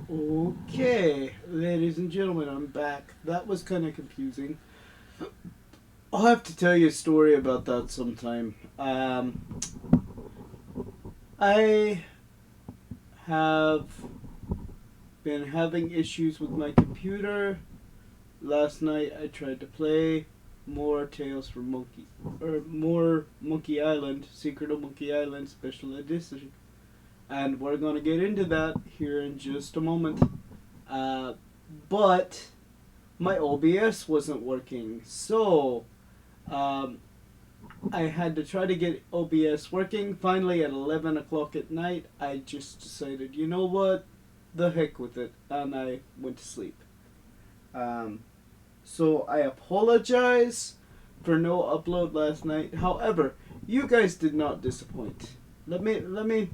Okay, ladies and gentlemen, I'm back. That was kind of confusing. I'll have to tell you a story about that sometime. I have been having issues with my computer. Last night I tried to play more Tales from more Monkey Island, Secret of Monkey Island Special Edition. And we're going to get into that here in just a moment. But my OBS wasn't working, so um, I had to try to get OBS working. Finally, at 11 o'clock at night, I just decided, you know what, the heck with it, and I went to sleep. So I apologize for no upload last night. However, you guys did not disappoint. Let me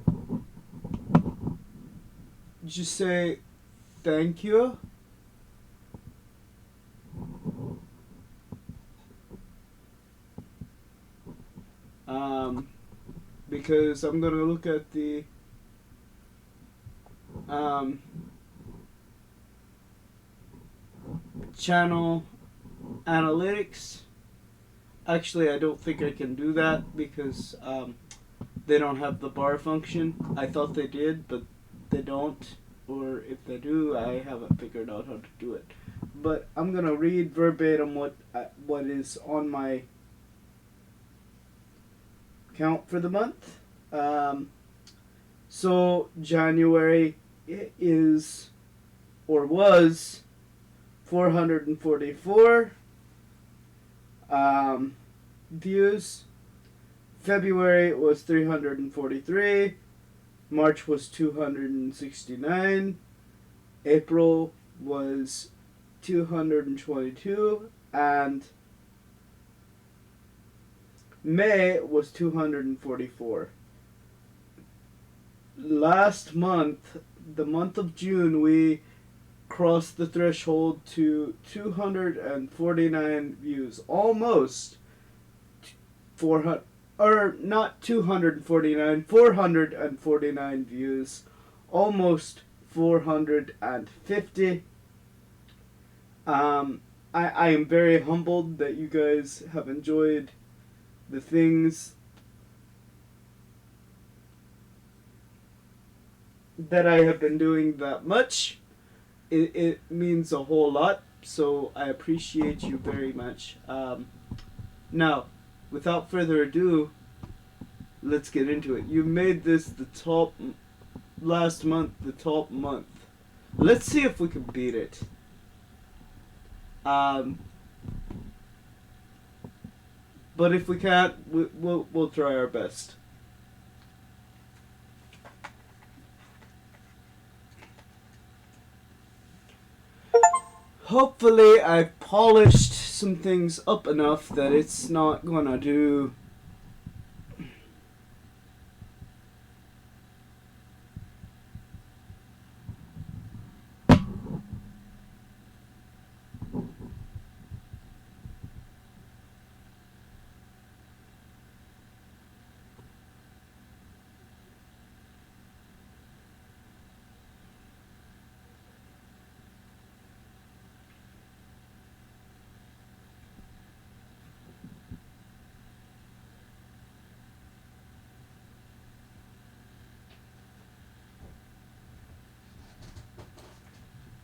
just say thank you. Because I'm gonna look at the channel analytics. Actually, I don't think I can do that because they don't have the bar function. I thought they did, but they don't. Or if they do, I haven't figured out how to do it. But I'm gonna read verbatim what is on my count for the month. So January is or was 444 views. February was 343. March was 269. April was 222. And May was 244. Last month, the month of June, we crossed the threshold to 249 views. Almost 400, or not 249, 449 views. Almost 450. I am very humbled that you guys have enjoyed the things that I have been doing that much. It means a whole lot, so I appreciate you very much. Now, without further ado, let's get into it. You made this the top, last month, the top month. Let's see if we can beat it. But if we can't, we'll try our best. Hopefully I've polished some things up enough that it's not gonna do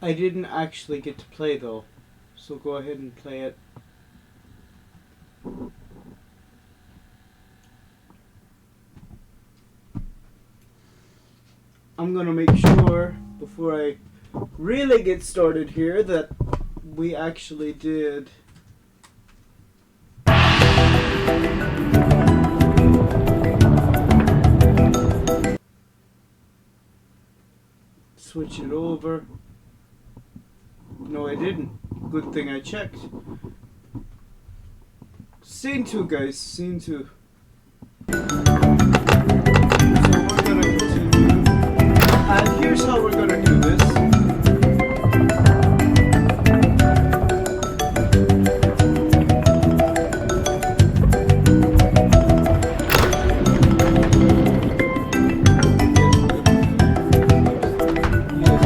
I didn't actually get to play though, so go ahead and play it. I'm gonna make sure before I really get started here that we actually did switch it over. No, I didn't. Good thing I checked. Scene 2, guys. Scene 2. So we're gonna continue. And here's how we're gonna do this. Yes,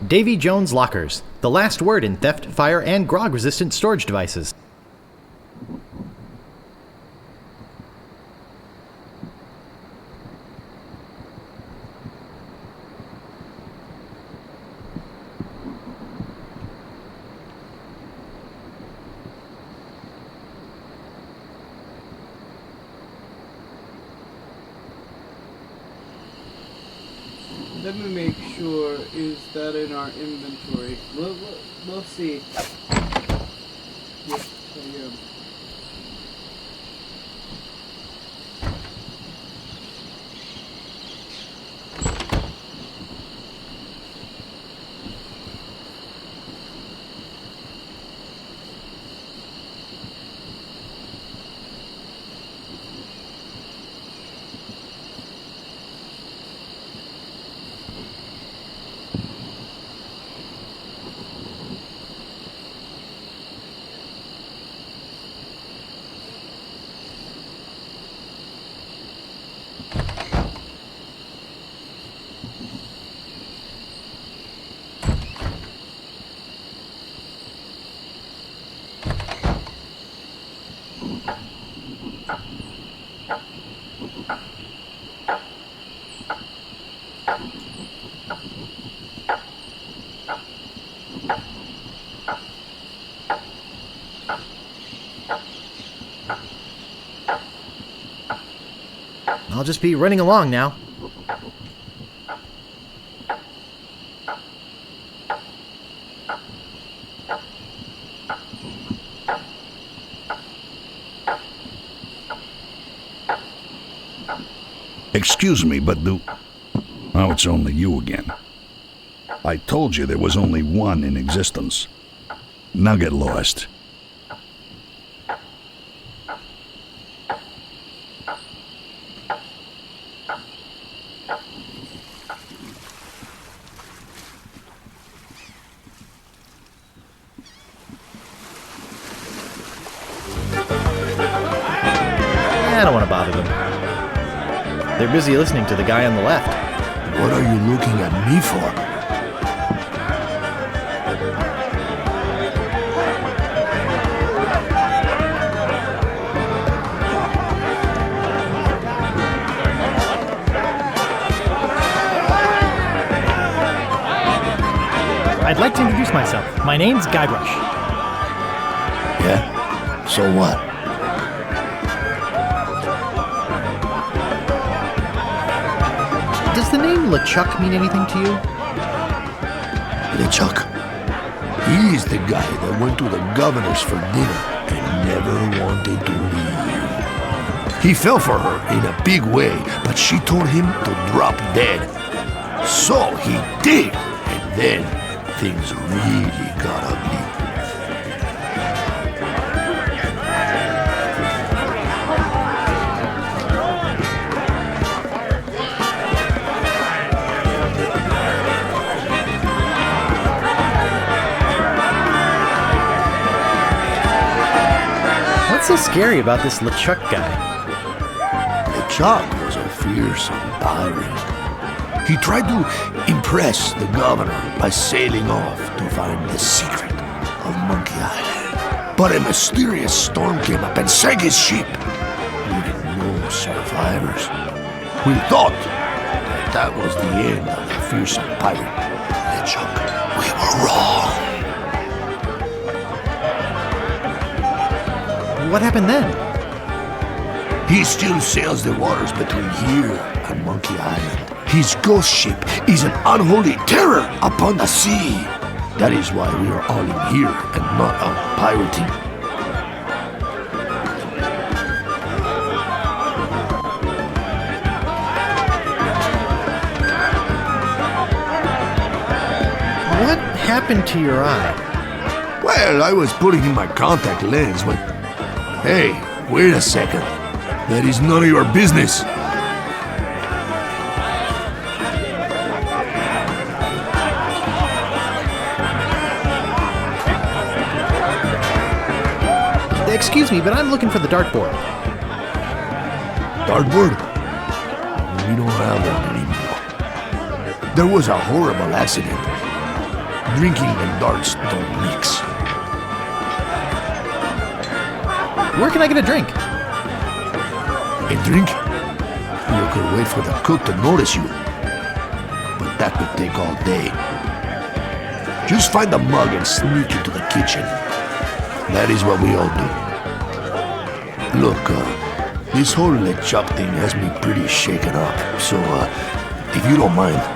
Davy Jones Lockers, the last word in theft, fire, and grog-resistant storage devices. Let me make sure, is that in our inventory? We'll see. Yes, I am. I'll just be running along now. Excuse me, but now it's only you again. I told you there was only one in existence. Now get lost. I don't want to bother them. They're busy listening to the guy on the left. What are you looking at me for? I'd like to introduce myself. My name's Guybrush. Yeah? So what? Does the name LeChuck mean anything to you? LeChuck. He's the guy that went to the governor's for dinner and never wanted to leave. He fell for her in a big way, but she told him to drop dead. So he did, and then things really got ugly. What's so scary about this LeChuck guy? LeChuck was a fearsome pirate. He tried to impress the governor by sailing off to find the secret of Monkey Island. But a mysterious storm came up and sank his ship, leaving no survivors. We thought that was the end of the fearsome pirate, LeChuck. We were wrong. What happened then? He still sails the waters between here and Monkey Island. His ghost ship is an unholy terror upon the sea. That is why we are all in here and not out pirating. What happened to your eye? Well, I was putting in my contact lens when... Hey, wait a second. That is none of your business. Excuse me, but I'm looking for the dartboard. Dartboard? We don't have one anymore. There was a horrible accident. drinking and darts don't mix. Where can I get a drink? A drink? You could wait for the cook to notice you. But that would take all day. Just find a mug and sneak into the kitchen. That is what we all do. Look, this whole lechop thing has me pretty shaken up, so, if you don't mind.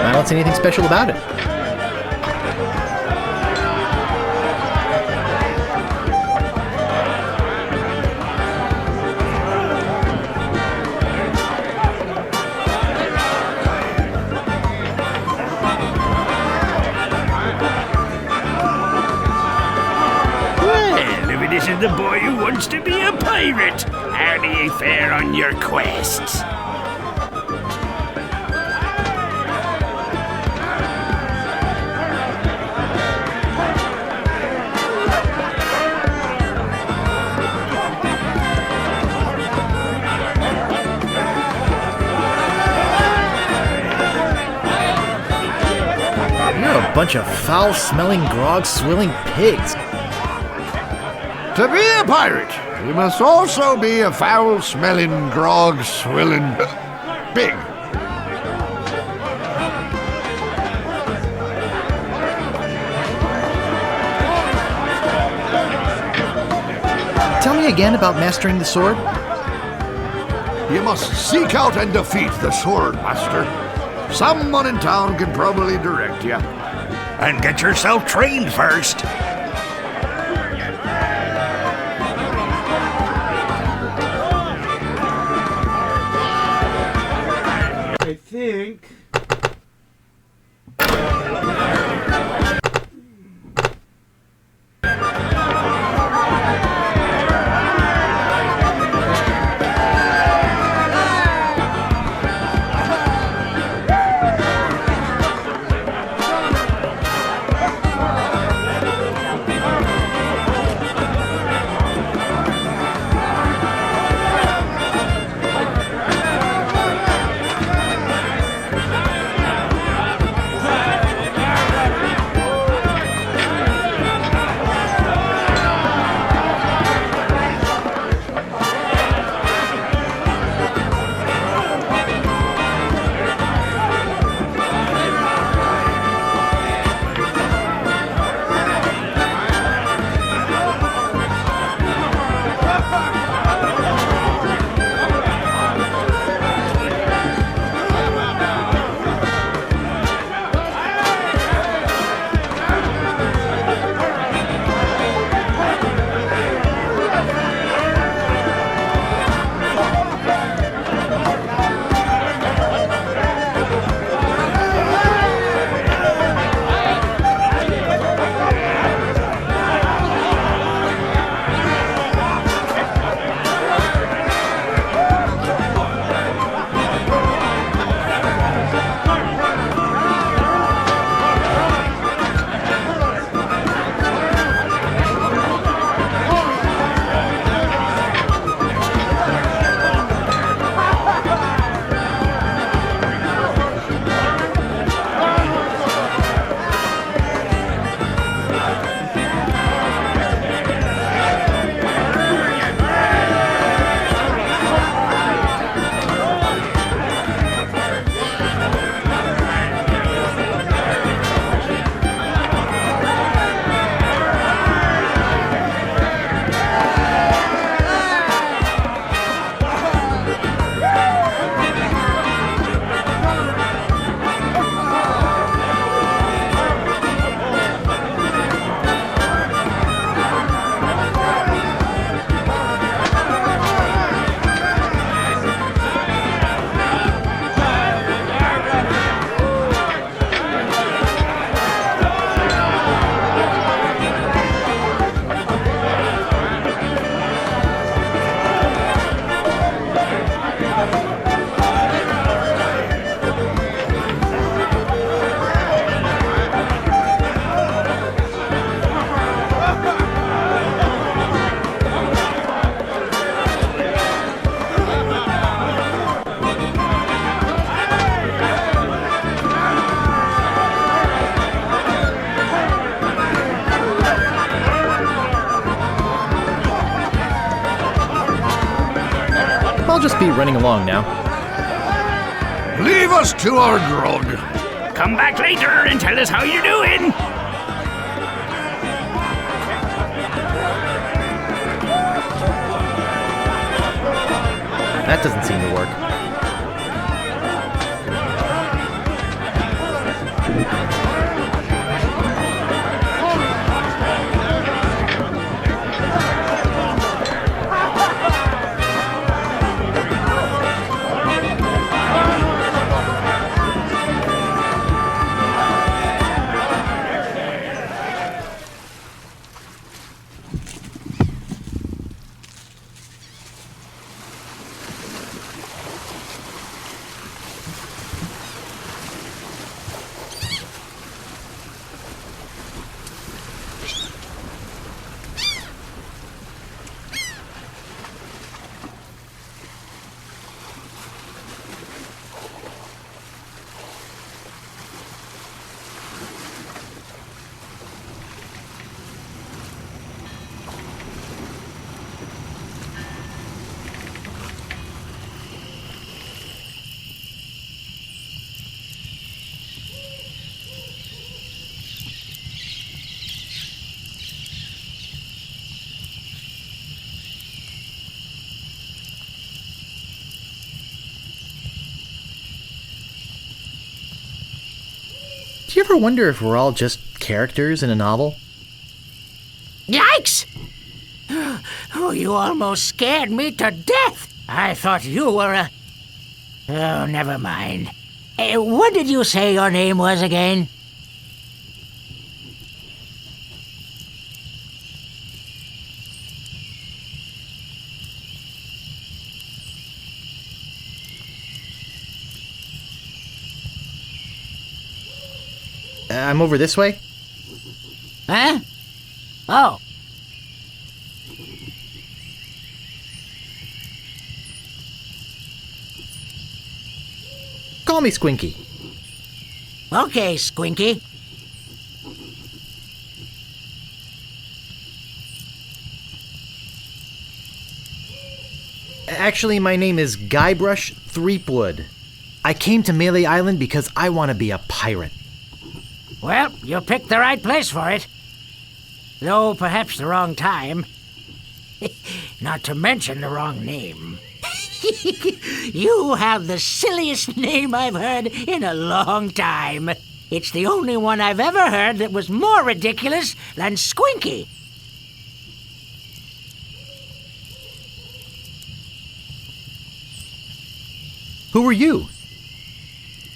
I don't see anything special about it. Well, if it isn't the boy who wants to be a pirate, how do you fare on your quests? You're a bunch of foul-smelling, grog-swilling pigs. To be a pirate, you must also be a foul-smelling, grog-swilling pig. Tell me again about mastering the sword. You must seek out and defeat the Swordmaster. Someone in town can probably direct you. And get yourself trained first. I think. I'll just be running along now. Leave us to our grog. Come back later and tell us how you're doing. That doesn't seem to work. Do you ever wonder if we're all just characters in a novel? Yikes! Oh, you almost scared me to death. I thought you were a... Oh, never mind. What did you say your name was again? I'm over this way. Huh? Oh. Call me Squinky. Okay, Squinky. Actually, my name is Guybrush Threepwood. I came to Melee Island because I want to be a pirate. Well, you picked the right place for it. Though perhaps the wrong time. Not to mention the wrong name. You have the silliest name I've heard in a long time. It's the only one I've ever heard that was more ridiculous than Squinky. Who are you?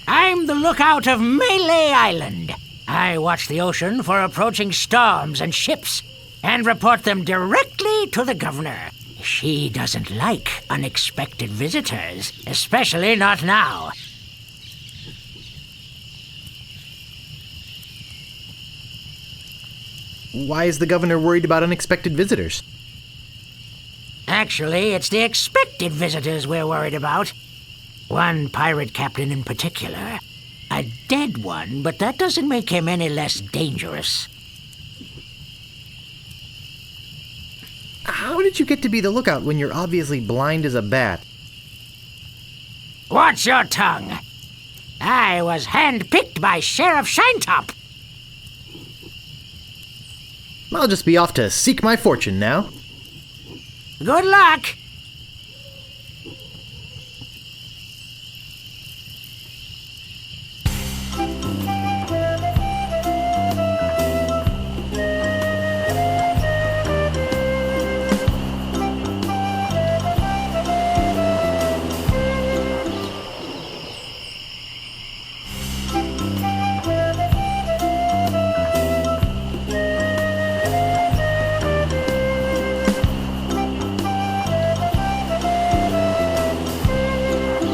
I'm the lookout of Melee Island. I watch the ocean for approaching storms and ships and report them directly to the governor. She doesn't like unexpected visitors, especially not now. Why is the governor worried about unexpected visitors? Actually, it's the expected visitors we're worried about. One pirate captain in particular. A dead one, but that doesn't make him any less dangerous. How did you get to be the lookout when you're obviously blind as a bat? Watch your tongue. I was handpicked by Sheriff Shinetop. I'll just be off to seek my fortune now. Good luck.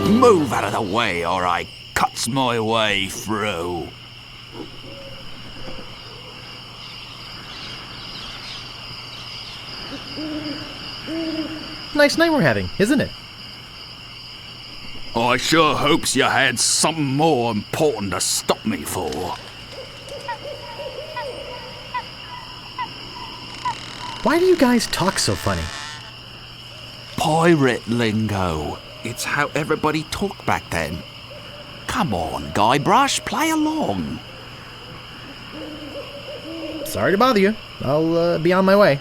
Move out of the way or I cuts my way through. Nice night we're having, isn't it? I sure hopes you had something more important to stop me for. Why do you guys talk so funny? pirate lingo. It's how everybody talked back then. Come on, Guybrush, play along. Sorry to bother you. I'll be on my way.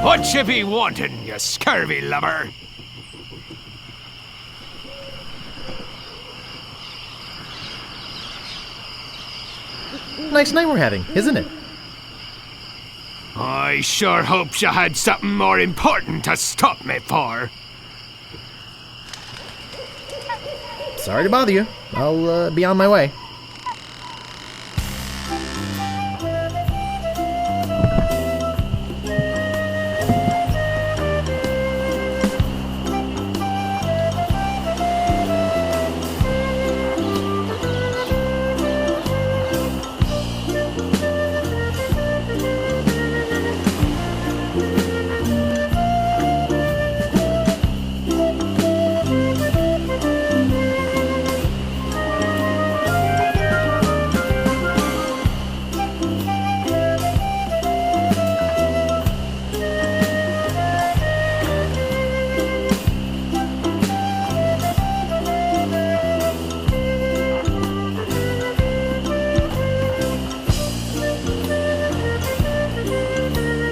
What you be wanting, you scurvy lubber? Nice night we're having, isn't it? I sure hopes you had something more important to stop me for. Sorry to bother you. I'll be on my way.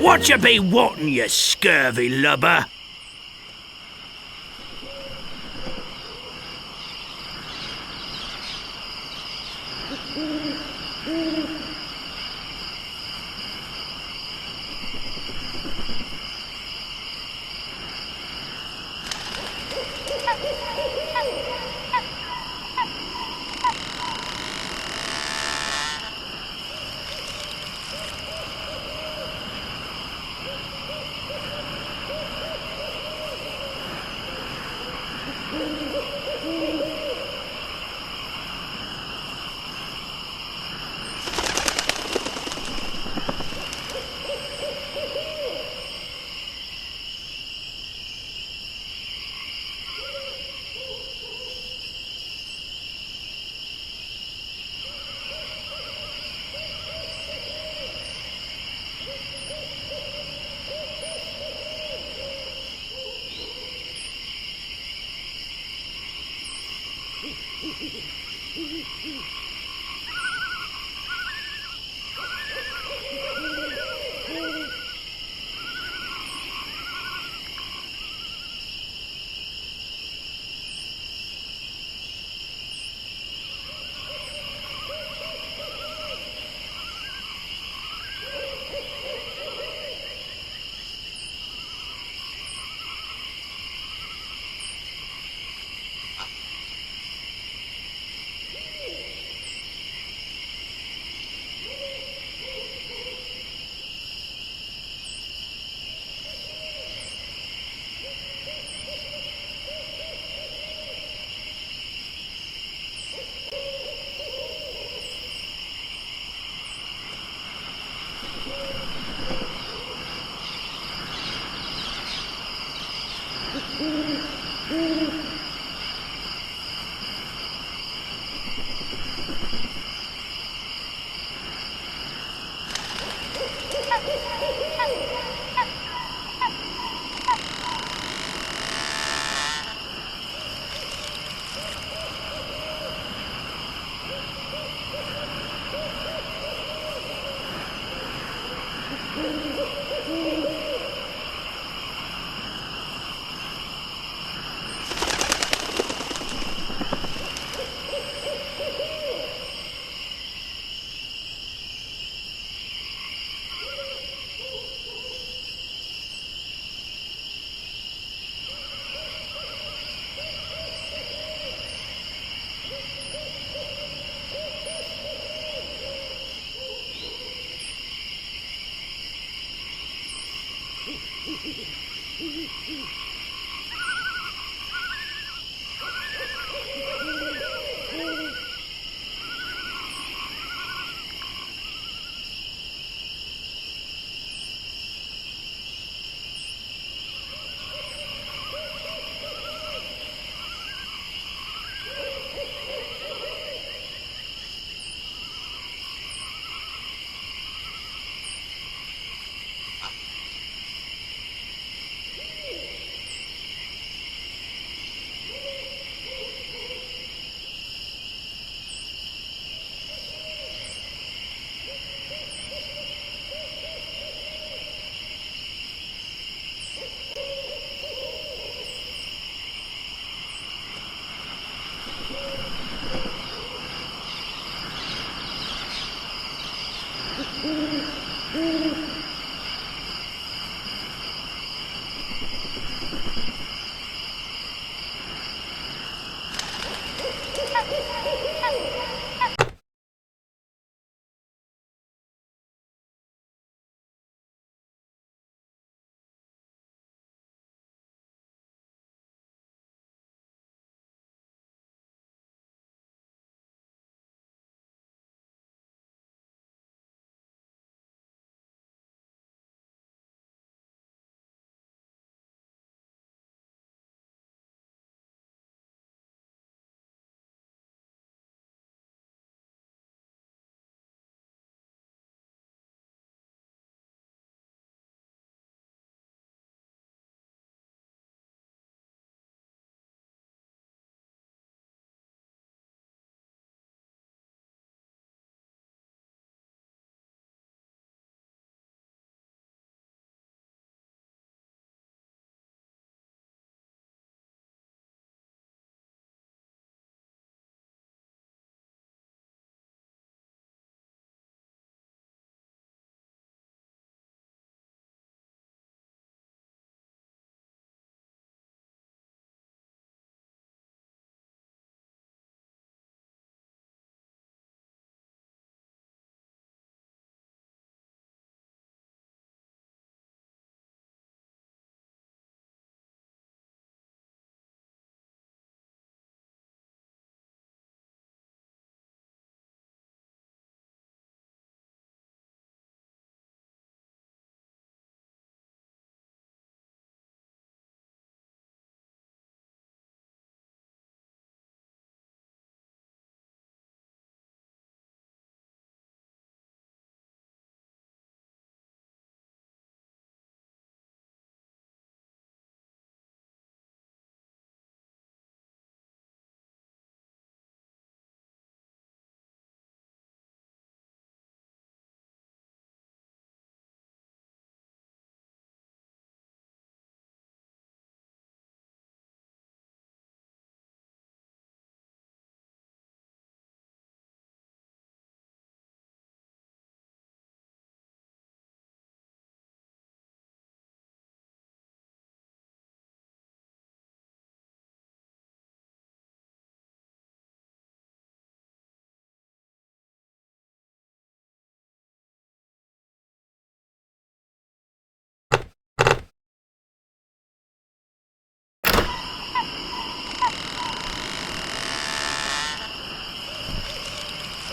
What you be wanting, you scurvy lubber?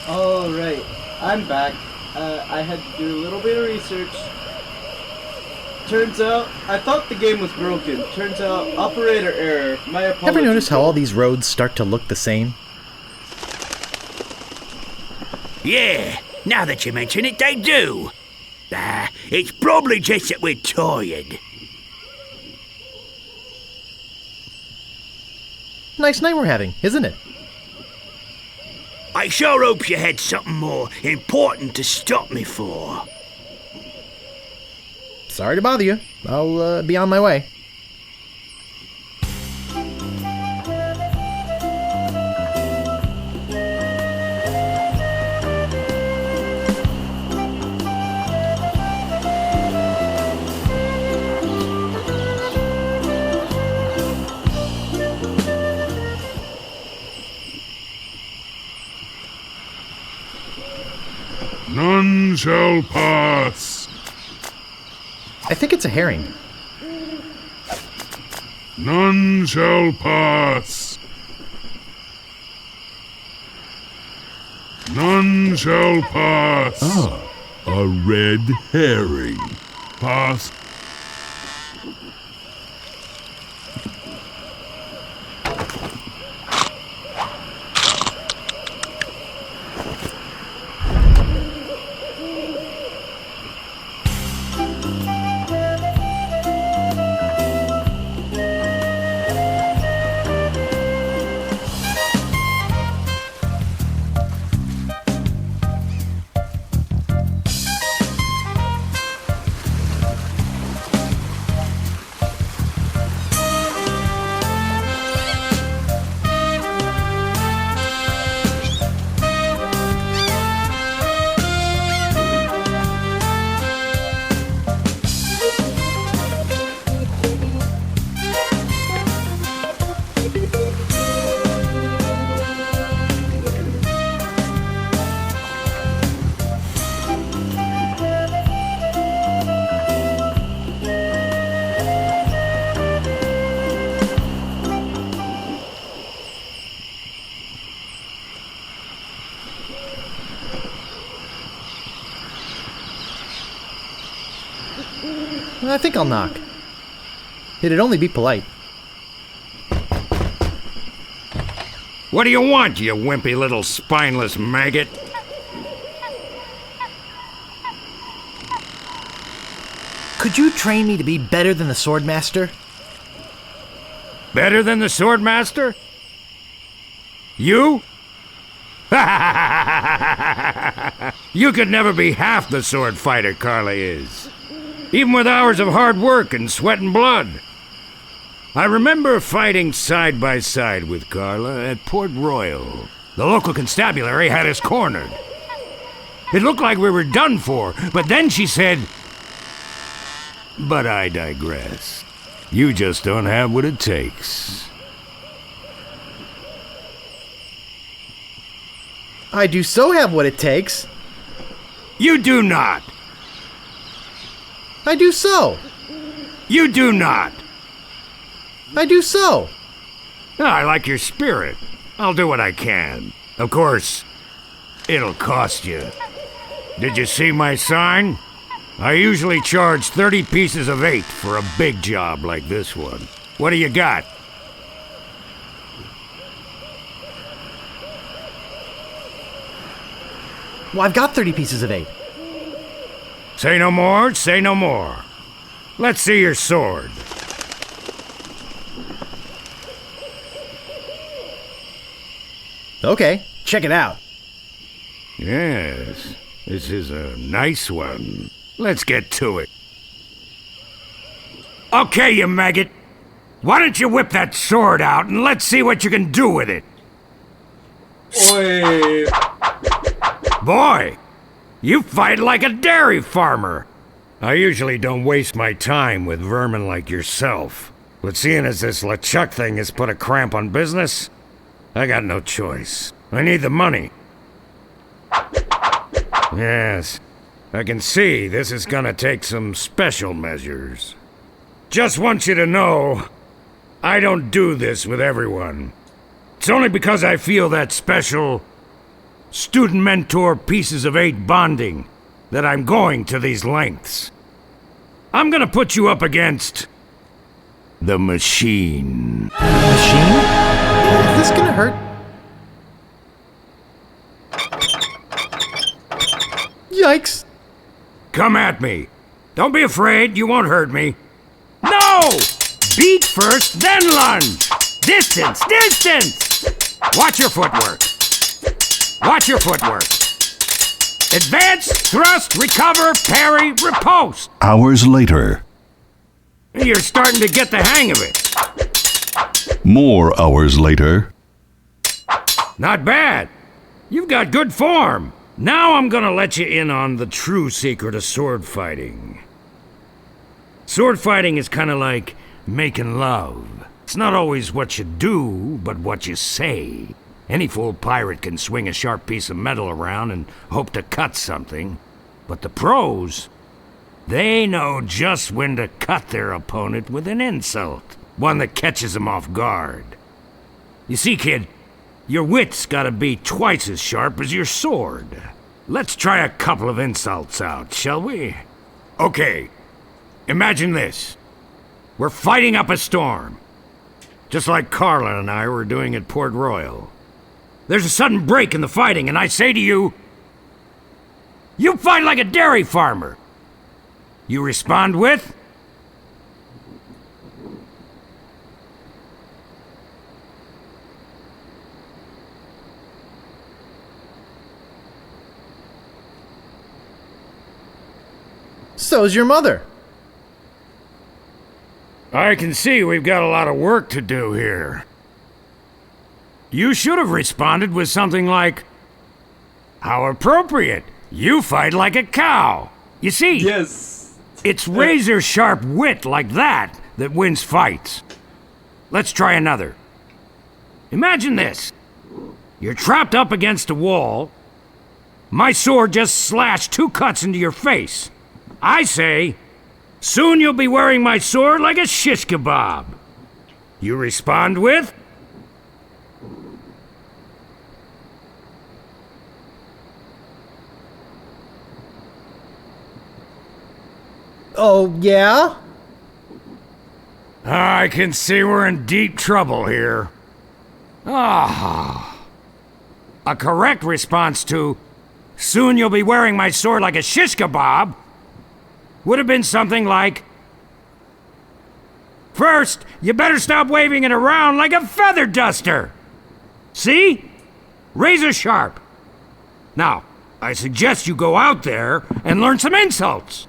Alright, I'm back. I had to do a little bit of research. Turns out, I thought the game was broken. Turns out, operator error. My apologies. Ever notice how all these roads start to look the same? Yeah, now that you mention it, they do. It's probably just that we're tired. Nice night we're having, isn't it? I sure hope you had something more important to stop me for. Sorry to bother you. I'll be on my way. None shall pass. I think it's a herring. None shall pass. None shall pass. Ah, a red herring. Pass. I think I'll knock. It'd only be polite. What do you want, you wimpy little spineless maggot? Could you train me to be better than the Swordmaster? Better than the Swordmaster? You? You could never be half the sword fighter Carla is. Even with hours of hard work and sweat and blood. I remember fighting side by side with Carla at Port Royal. The local constabulary had us cornered. It looked like we were done for, but then she said, "But I digress. You just don't have what it takes." I do so have what it takes. You do not. I do so. You do not. I do so. I like your spirit. I'll do what I can. Of course, it'll cost you. Did you see my sign? I usually charge 30 pieces of 8 for a big job like this one. What do you got? Well, I've got 30 pieces of 8. Say no more, say no more. Let's see your sword. Okay, check it out. Yes, this is a nice one. Let's get to it. Okay, you maggot. Why don't you whip that sword out and let's see what you can do with it? Oi. Boy, you fight like a dairy farmer. I usually don't waste my time with vermin like yourself. But seeing as this LeChuck thing has put a cramp on business, I got no choice. I need the money. Yes, I can see this is gonna take some special measures. Just want you to know, I don't do this with everyone. It's only because I feel that special student-mentor pieces of 8 bonding that I'm going to these lengths. I'm gonna put you up against the machine. Machine? Is this gonna hurt? Yikes! Come at me. Don't be afraid, you won't hurt me. No! Beat first, then lunge! Distance, distance! Watch your footwork. Watch your footwork. Advance, thrust, recover, parry, riposte. Hours later. You're starting to get the hang of it. More hours later. Not bad. You've got good form. Now I'm gonna let you in on the true secret of sword fighting. Sword fighting is kind of like making love. It's not always what you do, but what you say. Any fool pirate can swing a sharp piece of metal around and hope to cut something. But the pros, they know just when to cut their opponent with an insult. One that catches them off guard. You see, kid, your wit's gotta be twice as sharp as your sword. Let's try a couple of insults out, shall we? Okay, imagine this. We're fighting up a storm. Just like Carla and I were doing at Port Royal. There's a sudden break in the fighting, and I say to you, you fight like a dairy farmer. You respond with, So's your mother. I can see we've got a lot of work to do here. You should have responded with something like, how appropriate. You fight like a cow. You see, Yes. it's razor-sharp wit like that that wins fights. Let's try another. Imagine this. You're trapped up against a wall. My sword just slashed 2 cuts into your face. I say, soon you'll be wearing my sword like a shish kebab. You respond with, Oh, yeah? I can see we're in deep trouble here. Ah. A correct response to, soon you'll be wearing my sword like a shish kebab, would have been something like, first, you better stop waving it around like a feather duster. See? Razor sharp. Now, I suggest you go out there and learn some insults.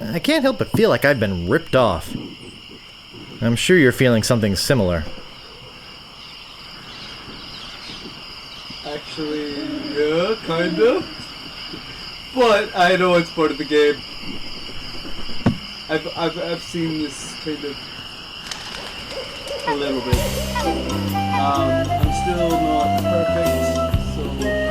I can't help but feel like I've been ripped off. I'm sure you're feeling something similar. Actually, yeah, kind of. But I know it's part of the game. I've seen this kind of a little bit. I'm still not perfect, so.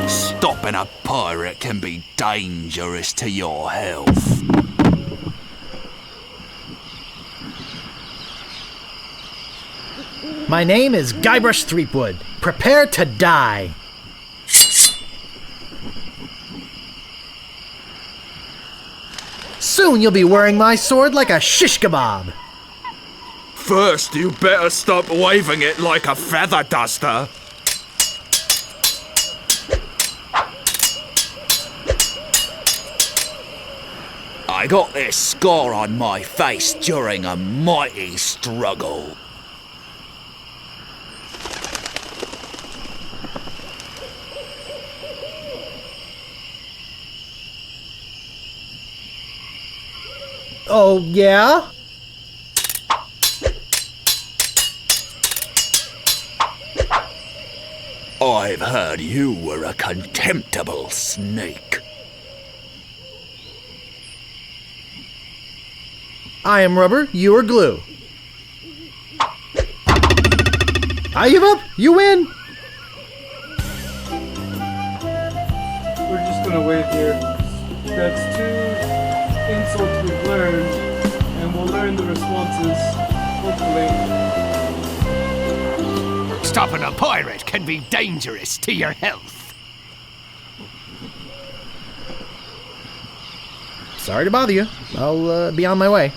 Stopping a pirate can be dangerous to your health. My name is Guybrush Threepwood. Prepare to die. Soon you'll be wearing my sword like a shish kebab. First, you better stop waving it like a feather duster. I got this scar on my face during a mighty struggle. Oh, yeah? I've heard you were a contemptible snake. I am rubber, you are glue. I give up, you win! We're just gonna wait here. That's 2 insults we've learned, and we'll learn the responses, hopefully. Stopping a pirate can be dangerous to your health. Sorry to bother you. I'll be on my way.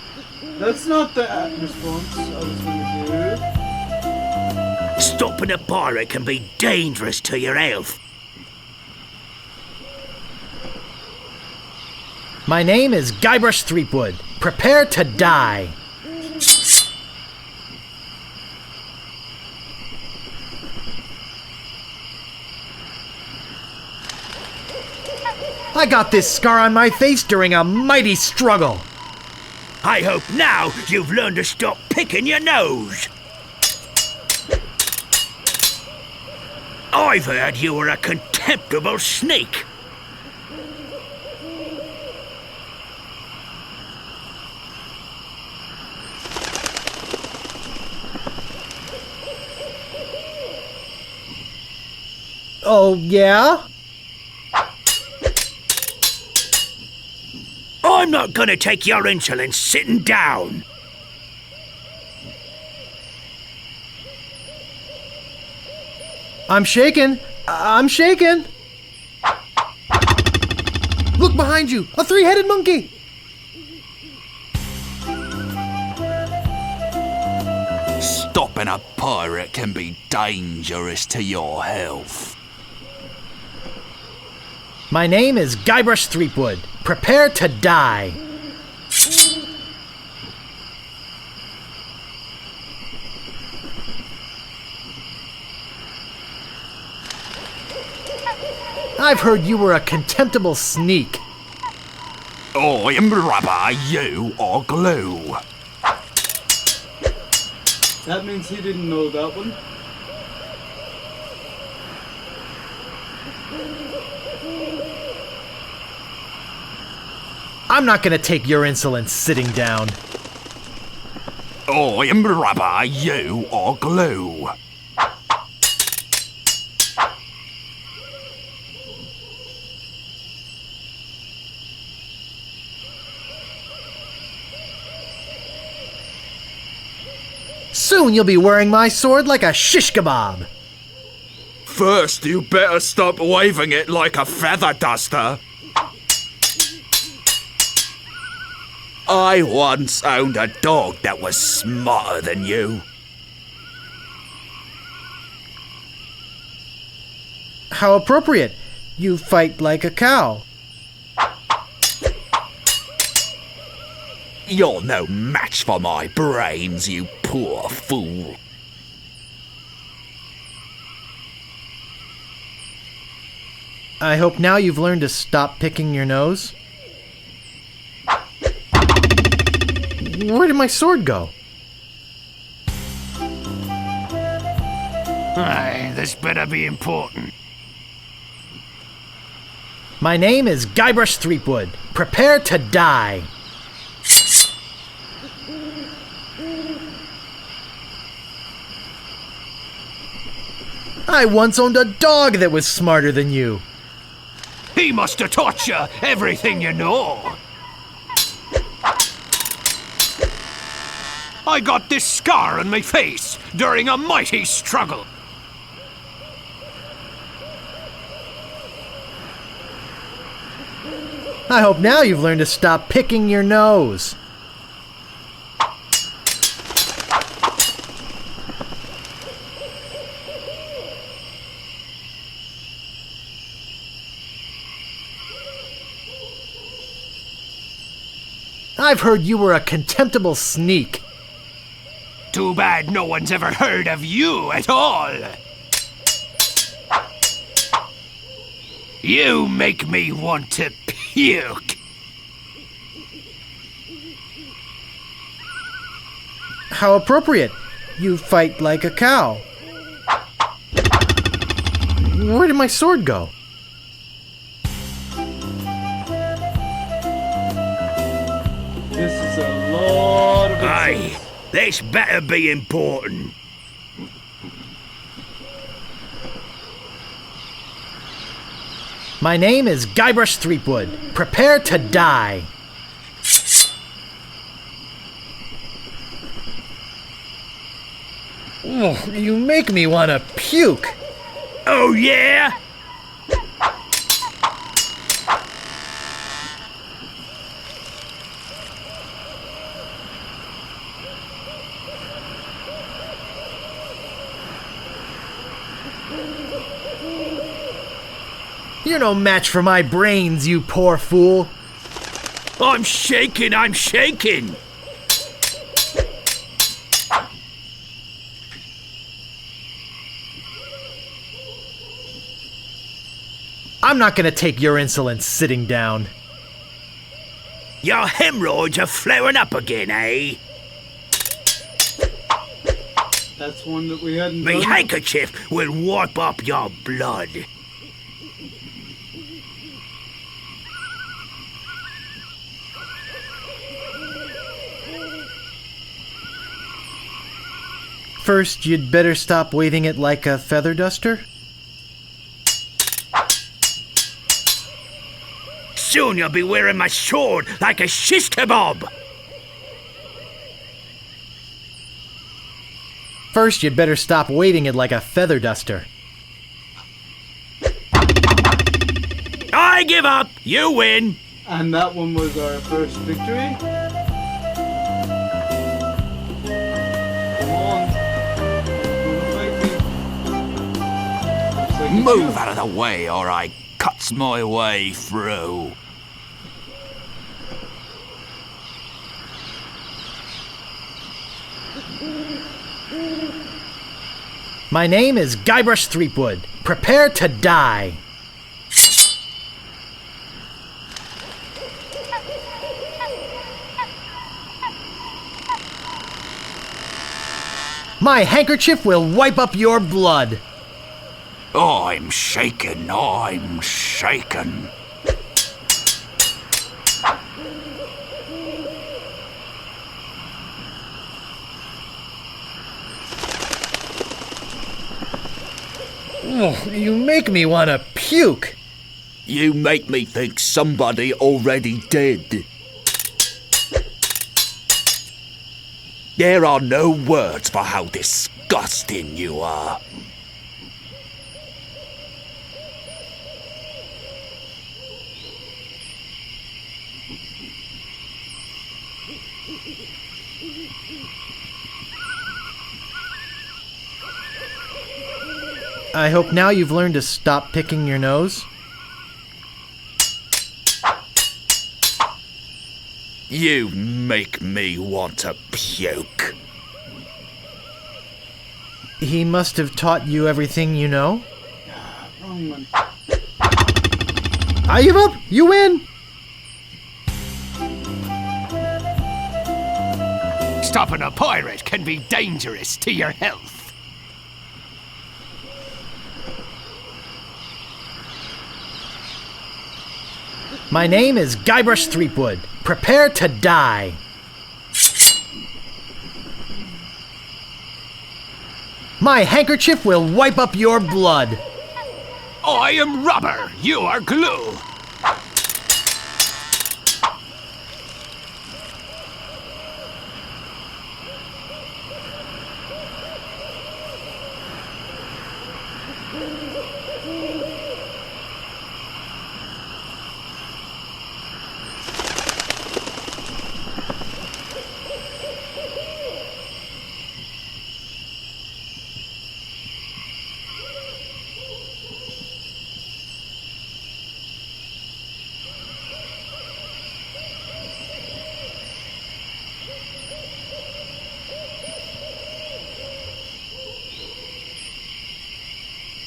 That's not the response I was gonna do. Stopping a pirate can be dangerous to your health. My name is Guybrush Threepwood. Prepare to die. I got this scar on my face during a mighty struggle. I hope now you've learned to stop picking your nose. I've heard you were a contemptible snake. Oh, yeah? I'm not gonna take your insolence sitting down. I'm shaking. I'm shaking. Look behind you. A 3-headed monkey. Stopping a pirate can be dangerous to your health. My name is Guybrush Threepwood. Prepare to die. I've heard you were a contemptible sneak. I'm rubber, you are glue. That means he didn't know that one. I'm not gonna take your insolence sitting down. I'm rubber, you are glue. Soon you'll be wearing my sword like a shish kebab. First, you better stop waving it like a feather duster. I once owned a dog that was smarter than you. How appropriate. You fight like a cow. You're no match for my brains, you poor fool. I hope now you've learned to stop picking your nose. Where did my sword go? Aye, this better be important. My name is Guybrush Threepwood. Prepare to die. I once owned a dog that was smarter than you. He must have taught you everything you know. I got this scar on my face during a mighty struggle. I hope now you've learned to stop picking your nose. I've heard you were a contemptible sneak. Too bad no one's ever heard of you at all. You make me want to puke. How appropriate. You fight like a cow. Where did my sword go? This is a lot of Aye, insults. this better be important. My name is Guybrush Threepwood. Prepare to die. Oh, you make me want to puke. Oh, yeah? You're no match for my brains, you poor fool. I'm shaking, I'm shaking. I'm not gonna take your insolence sitting down. Your hemorrhoids are flaring up again, eh? That's one that we hadn't Me done. handkerchief will wipe up your blood. First, you'd better stop waving it like a feather duster. Soon you'll be wearing my sword like a shish kebab. First, you'd better stop waving it like a feather duster. I give up. You win. And that one was our first victory. Come on. Don't fight me. Looks like it's Move you. out of the way or I cuts my way through. My name is Guybrush Threepwood. Prepare to die. My handkerchief will wipe up your blood. I'm shaken, I'm shaken. Oh, you make me want to puke. You make me think somebody already did. There are no words for how disgusting you are. I hope now you've learned to stop picking your nose. You make me want to puke. He must have taught you everything you know. Wrong one. I give up. You win. Stopping a pirate can be dangerous to your health. My name is Guybrush Threepwood. Prepare to die. My handkerchief will wipe up your blood. I am rubber, you are glue.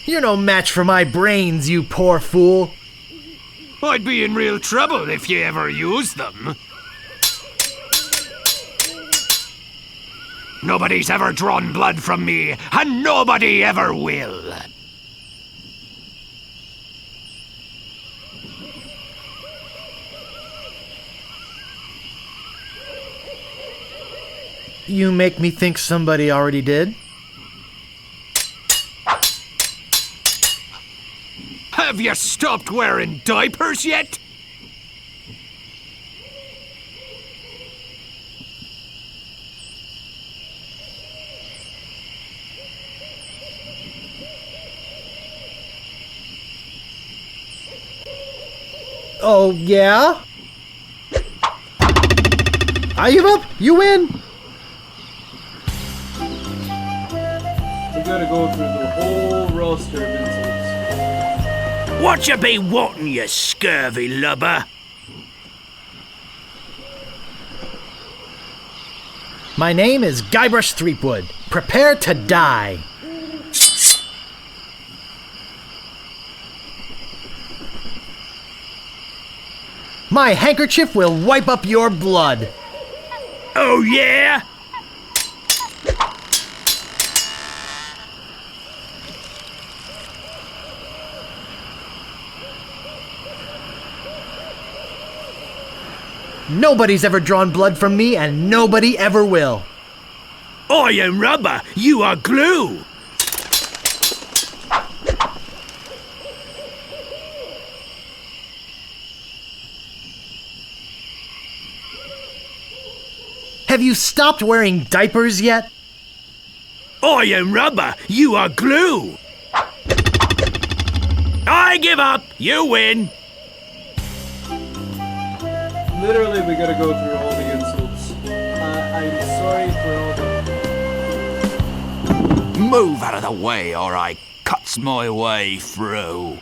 You're no match for my brains, you poor fool. I'd be in real trouble if you ever used them. Nobody's ever drawn blood from me, and nobody ever will. You make me think somebody already did. Have you stopped wearing diapers yet? Oh, yeah? I give up! You win! We gotta go through the whole roster of insults. What you be wanting, you scurvy lubber? My name is Guybrush Threepwood. Prepare to die. My handkerchief will wipe up your blood. Oh, yeah? Nobody's ever drawn blood from me, and nobody ever will. I am rubber, you are glue. Have you stopped wearing diapers yet? I am rubber, you are glue. I give up, you win. Literally, we gotta go through all the insults. I'm sorry for all the... Move out of the way or I cuts my way through.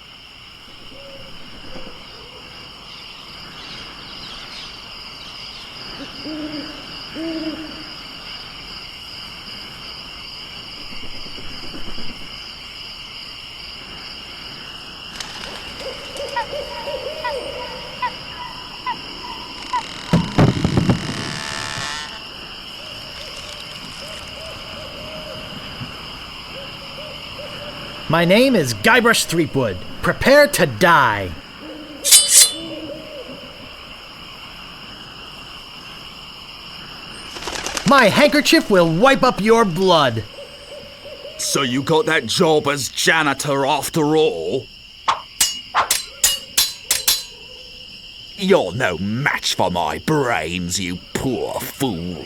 My name is Guybrush Threepwood. Prepare to die. My handkerchief will wipe up your blood. So you got that job as janitor after all? You're no match for my brains, you poor fool.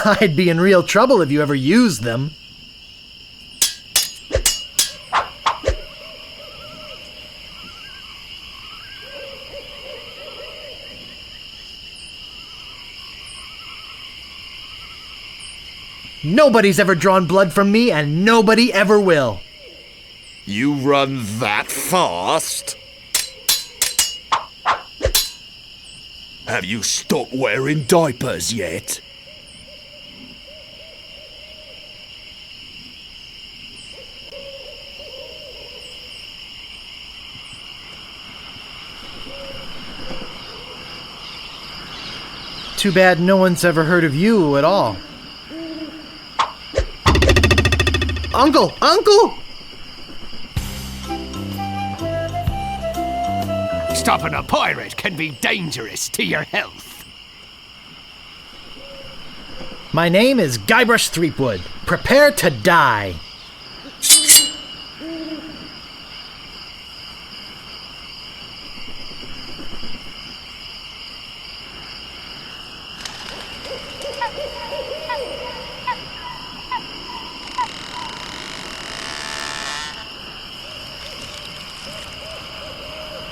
I'd be in real trouble if you ever used them. Nobody's ever drawn blood from me, and nobody ever will. You run that fast? Have you stopped wearing diapers yet? Too bad no one's ever heard of you at all. Uncle! Uncle! Stopping a pirate can be dangerous to your health. My name is Guybrush Threepwood. Prepare to die.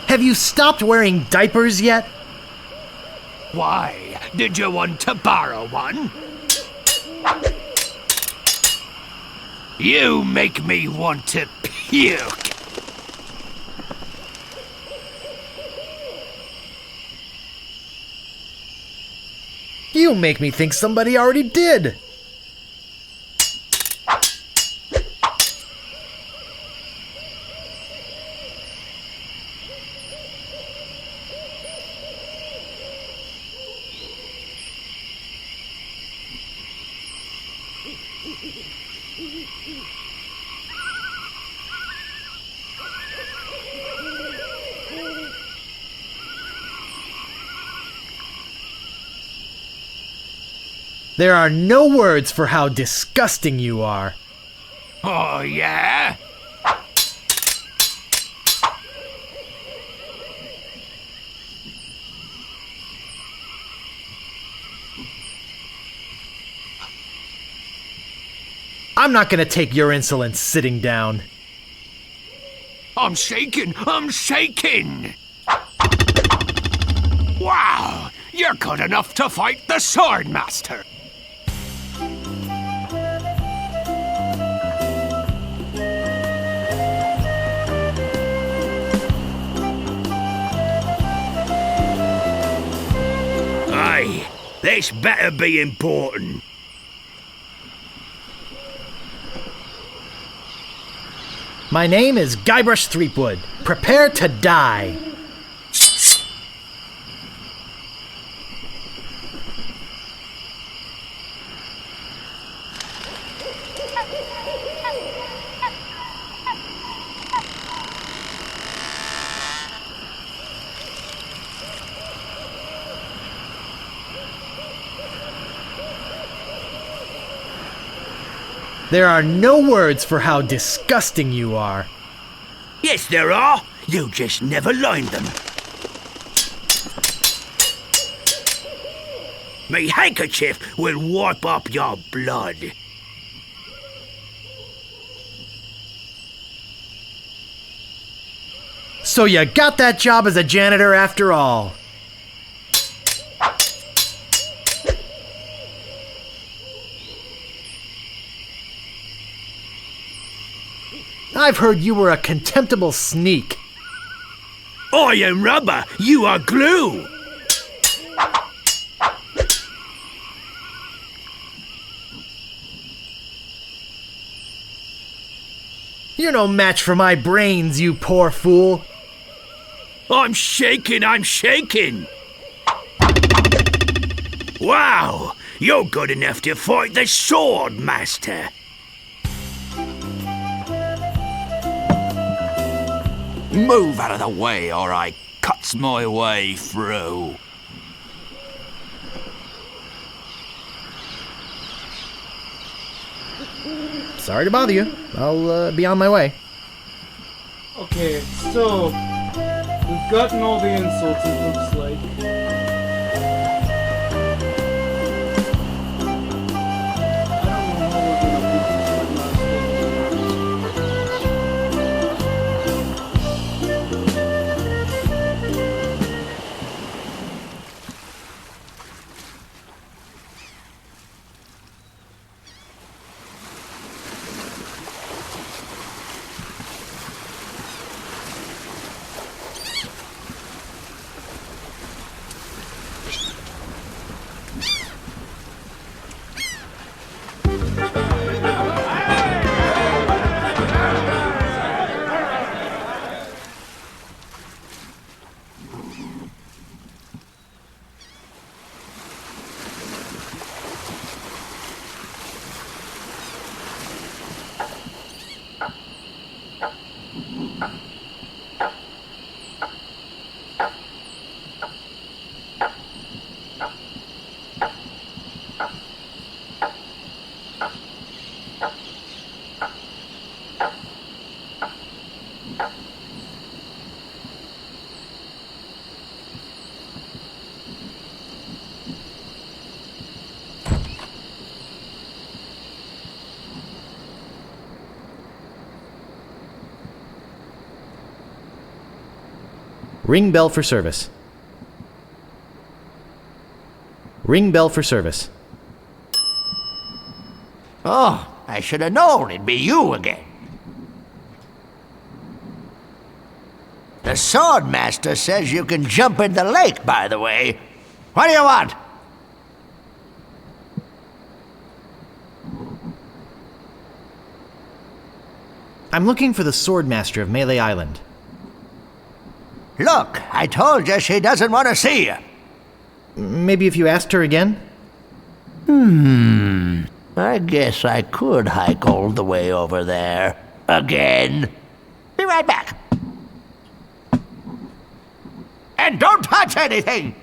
Have you stopped wearing diapers yet? Why? Did you want to borrow one? You make me want to puke. You make me think somebody already did. There are no words for how disgusting you are. Oh, yeah? I'm not gonna take your insolence sitting down. I'm shaking! I'm shaking! Wow! You're good enough to fight the Swordmaster! Aye, this better be important. My name is Guybrush Threepwood. Prepare to die. There are no words for how disgusting you are. Yes, there are. You just never learned them. Me handkerchief will wipe up your blood. So you got that job as a janitor after all. I've heard you were a contemptible sneak. I am rubber, you are glue. You're no match for my brains, you poor fool. I'm shaking, I'm shaking. Wow, you're good enough to fight the Swordmaster. Move out of the way or I cuts my way through. Sorry to bother you. I'll be on my way. Okay, so we've gotten all the insults, it looks like. Ring bell for service. Ring bell for service. Oh, I should have known it'd be you again. The Swordmaster says you can jump in the lake, by the way. What do you want? I'm looking for the Swordmaster of Melee Island. Look, I told you she doesn't want to see you. Maybe if you asked her again? I guess I could hike all the way over there. Again. Be right back. And don't touch anything!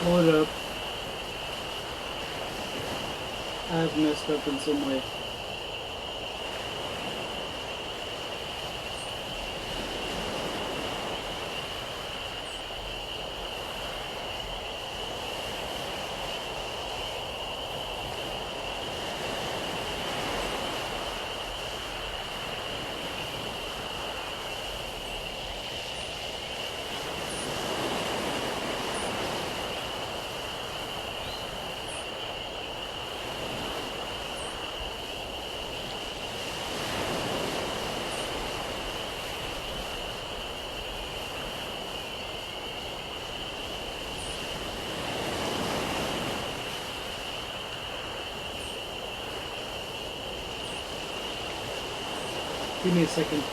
Hold up. I've messed up in some way. Give me a second.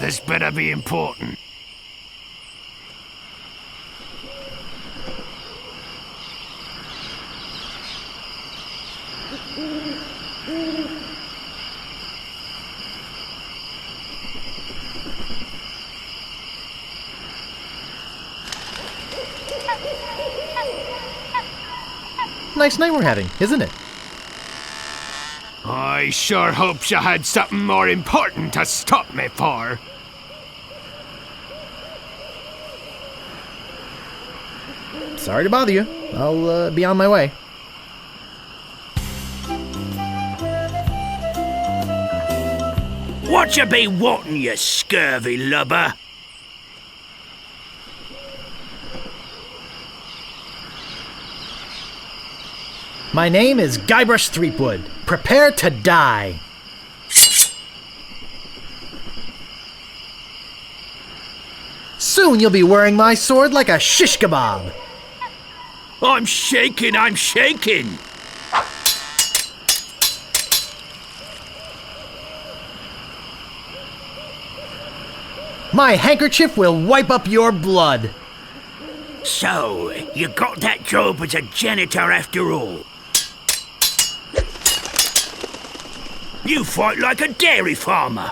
this better be important. Nice night we're having, isn't it? I sure hopes you had something more important to stop me for. Sorry to bother you. I'll be on my way. What you be wanting, you scurvy lubber? My name is Guybrush Threepwood. Prepare to die. Soon you'll be wearing my sword like a shish kebab. I'm shaking, I'm shaking! My handkerchief will wipe up your blood. So, you got that job as a janitor after all? You fight like a dairy farmer.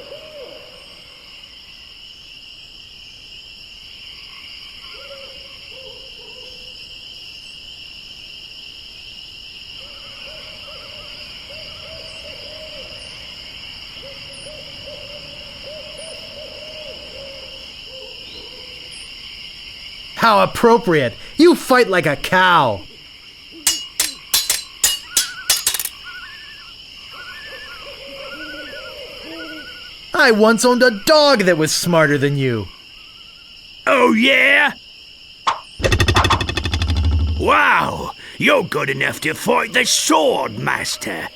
How appropriate. You fight like a cow. I once owned a dog that was smarter than you. Oh, yeah? Wow! You're good enough to fight the Swordmaster.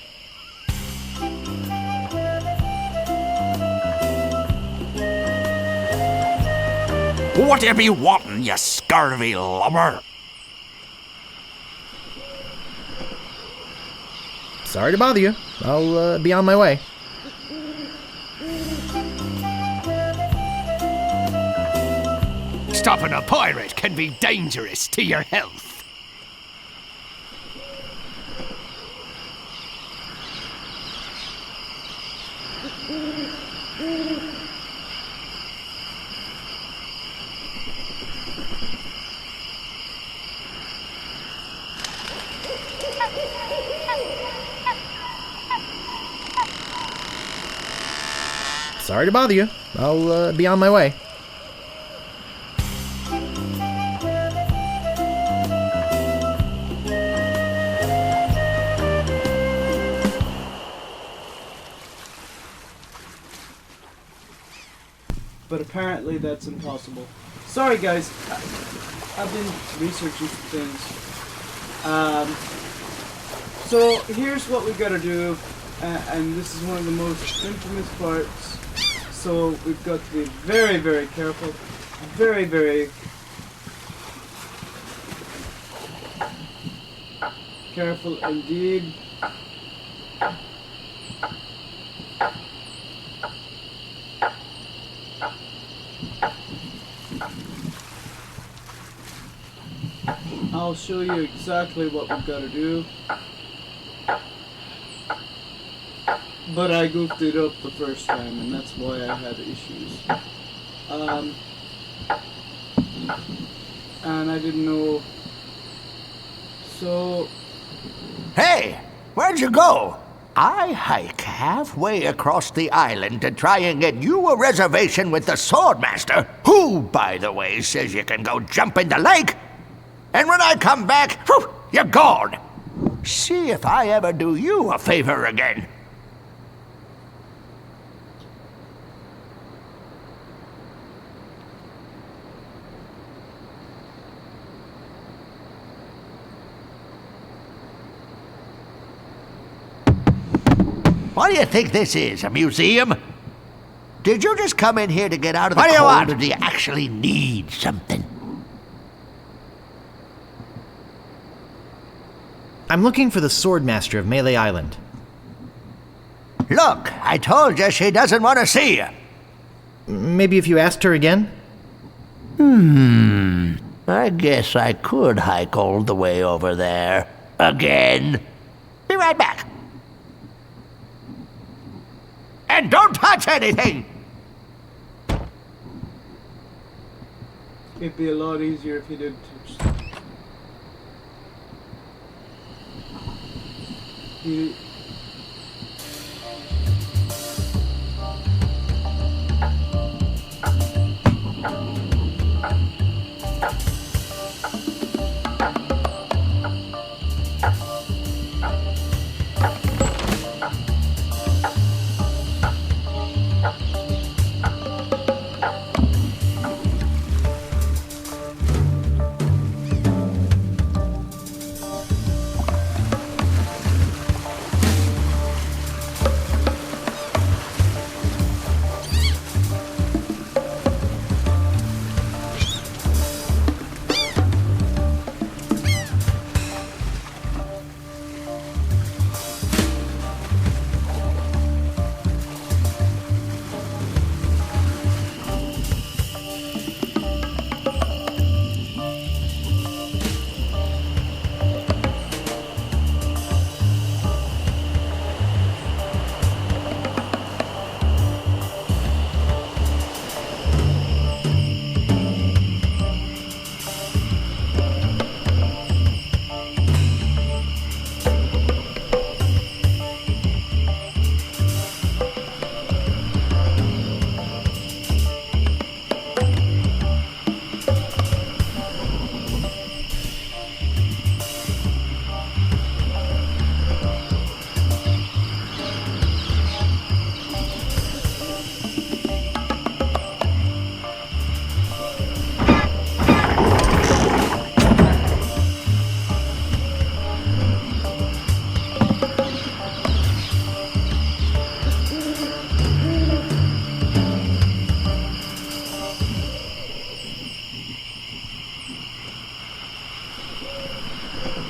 Whatever you wantin', you scurvy lubber? Sorry to bother you. I'll be on my way. Stopping a pirate can be dangerous to your health. Sorry to bother you. I'll be on my way. But apparently that's impossible. Sorry guys, I've been researching some things. So here's what we gotta do, and this is one of the most infamous parts. So we've got to be very, very careful. Very, very careful indeed. I'll show you exactly what we've got to do. But I goofed it up the first time, and that's why I had issues. And I didn't know. So... Hey, where'd you go? I hike halfway across the island to try and get you a reservation with the Swordmaster, who, by the way, says you can go jump in the lake. And when I come back, whew, you're gone. See if I ever do you a favor again. What do you think this is, a museum? Did you just come in here to get out of the cold, or do you actually need something? I'm looking for the Swordmaster of Melee Island. Look, I told you she doesn't want to see you. Maybe if you asked her again? I guess I could hike all the way over there. Again. Be right back. And don't touch anything! It'd be a lot easier if you didn't touch them. You...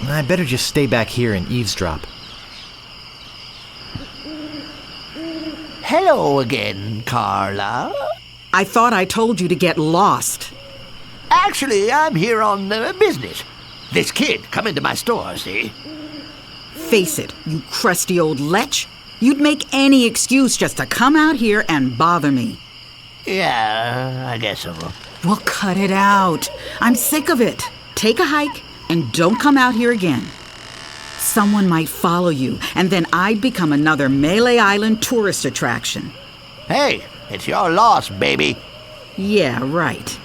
I better just stay back here and eavesdrop. Hello again, Carla. I thought I told you to get lost. Actually, I'm here on business. This kid come into my store, see? Face it, you crusty old lech. You'd make any excuse just to come out here and bother me. Yeah, I guess so. Well, cut it out. I'm sick of it. Take a hike and don't come out here again. Someone might follow you, and then I'd become another Melee Island tourist attraction. Hey, it's your loss, baby. Yeah, right.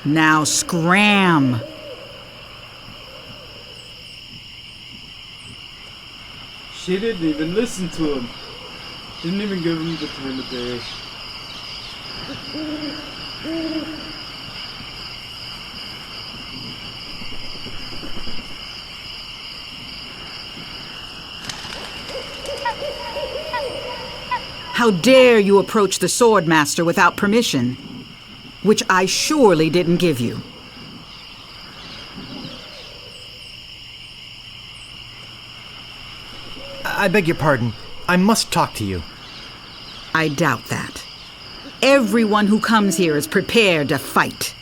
Now scram. She didn't even listen to him. Didn't even give him the time of day. How dare you approach the Swordmaster without permission? Which I surely didn't give you. I beg your pardon. I must talk to you. I doubt that. Everyone who comes here is prepared to fight.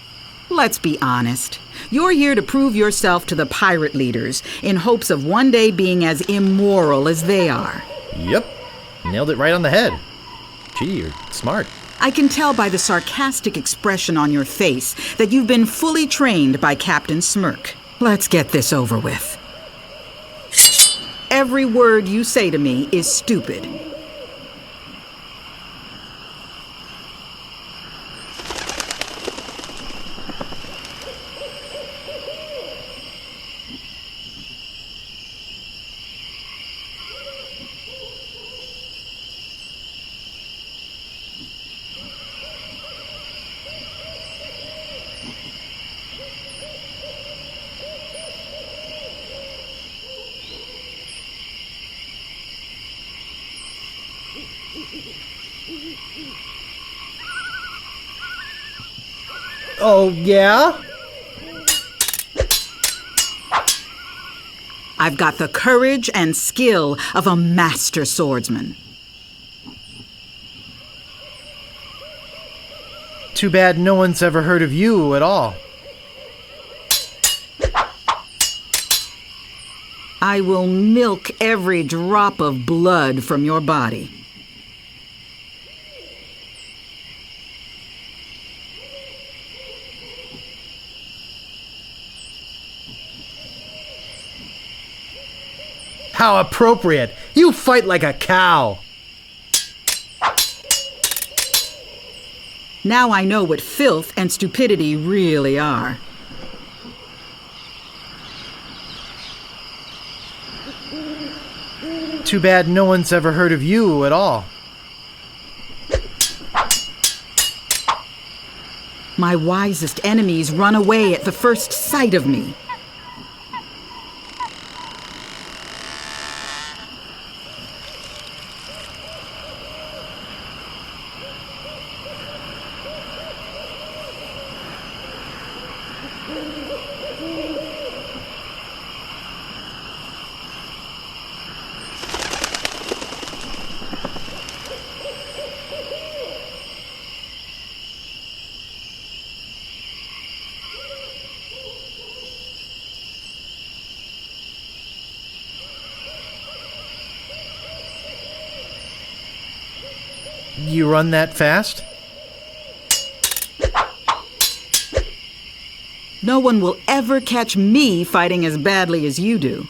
Let's be honest. You're here to prove yourself to the pirate leaders in hopes of one day being as immoral as they are. Yep. Nailed it right on the head. Gee, you're smart. I can tell by the sarcastic expression on your face that you've been fully trained by Captain Smirk. Let's get this over with. Every word you say to me is stupid. Oh, yeah? I've got the courage and skill of a master swordsman. Too bad no one's ever heard of you at all. I will milk every drop of blood from your body. How appropriate! You fight like a cow! Now I know what filth and stupidity really are. Too bad no one's ever heard of you at all. My wisest enemies run away at the first sight of me. You run that fast? No one will ever catch me fighting as badly as you do.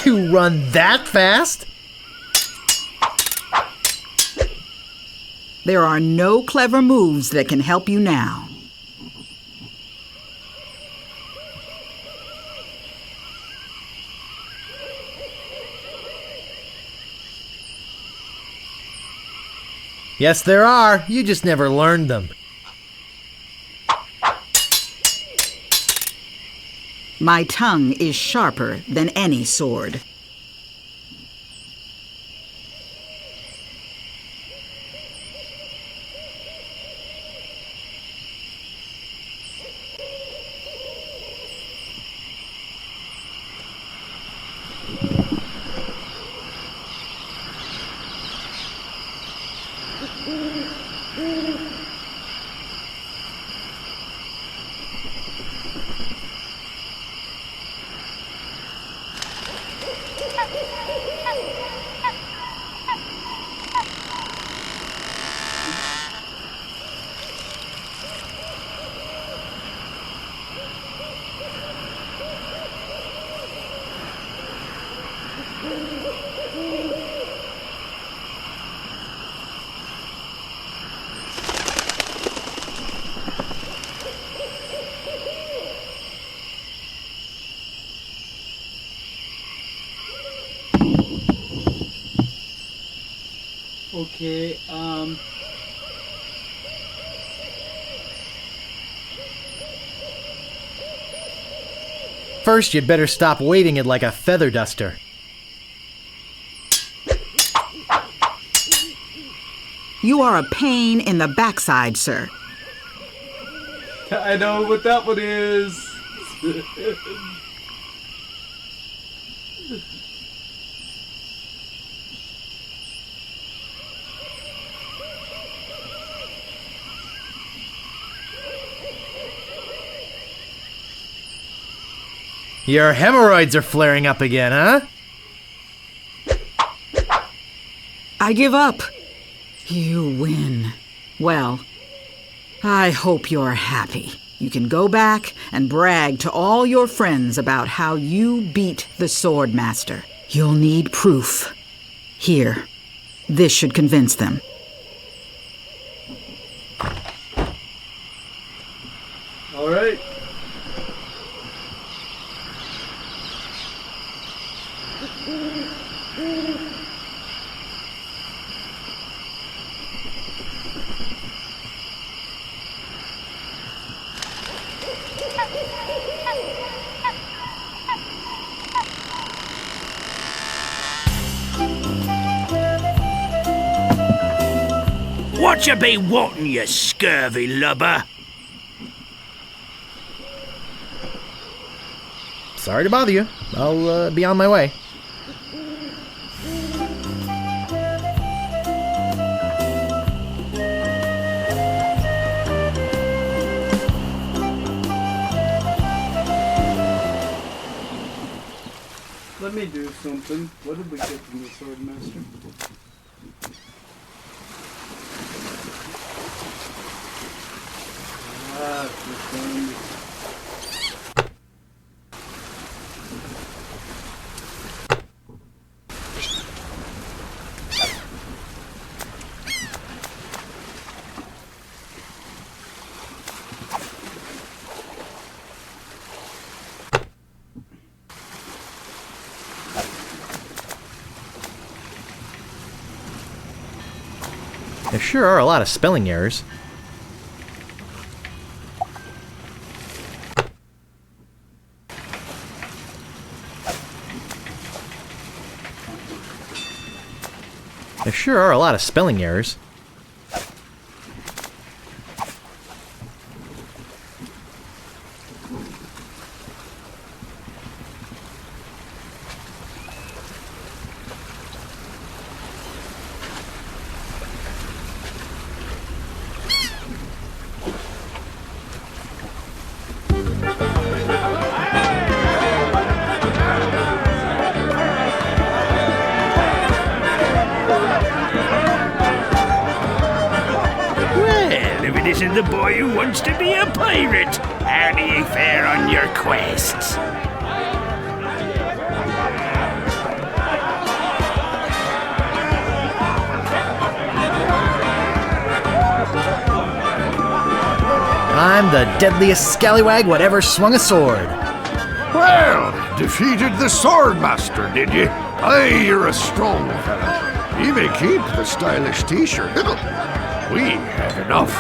You run that fast? There are no clever moves that can help you now. Yes, there are. You just never learned them. My tongue is sharper than any sword. Okay, First, you'd better stop waving it like a feather duster. You are a pain in the backside, sir. I know what that one is. Your hemorrhoids are flaring up again, huh? I give up. You win. Well, I hope you're happy. You can go back and brag to all your friends about how you beat the Swordmaster. You'll need proof. Here, this should convince them. All right. What you be wanting, you scurvy lubber? Sorry to bother you. I'll be on my way. something. What did we get from the Swordmaster? Ah, this one. There sure are a lot of spelling errors. There sure are a lot of spelling errors. Isn't the boy who wants to be a pirate? How do you fare on your quests? I'm the deadliest scallywag whatever swung a sword. Well, defeated the Swordmaster, did you? Aye, you're a strong fella. You may keep the stylish t-shirt. We have enough.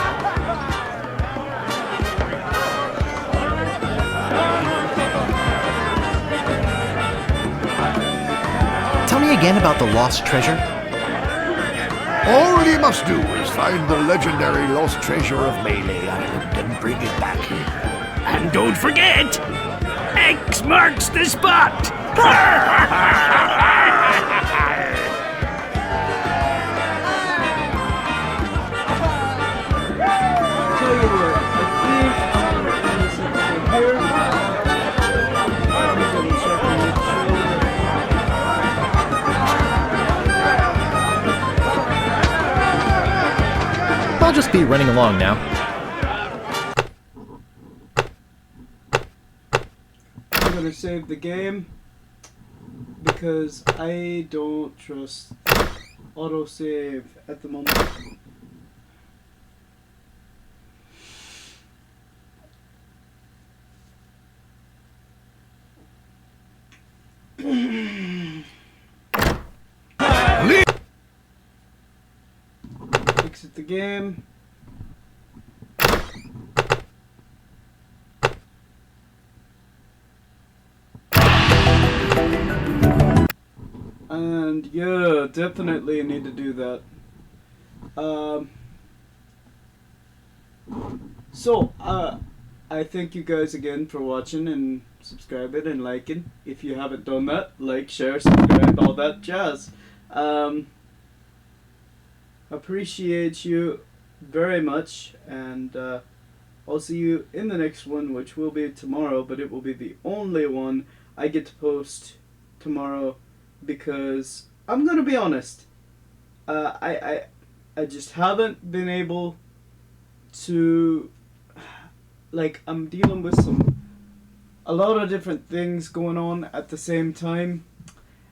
Tell me again about the lost treasure. All you must do is find the legendary lost treasure of Melee Island and bring it back here. And don't forget, X marks the spot! Tell you what, I think I'm gonna end this episode here. I'm gonna check and make sure I'll just be running along now. I'm gonna save the game because I don't trust autosave at the moment. Exit the game. And yeah, definitely need to do that. I thank you guys again for watching and subscribing and liking. If you haven't done that, like, share, subscribe, all that jazz. Appreciate you very much, and I'll see you in the next one, which will be tomorrow, but it will be the only one I get to post tomorrow, because I'm gonna be honest, I just haven't been able to, like, I'm dealing with a lot of different things going on at the same time,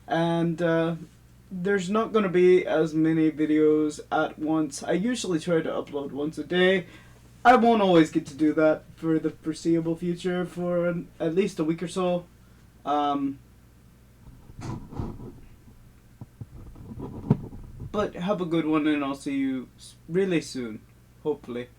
and there's not going to be as many videos at once. I usually try to upload once a day. I won't always get to do that for the foreseeable future, for at least a week or so. But have a good one, and I'll see you really soon, hopefully.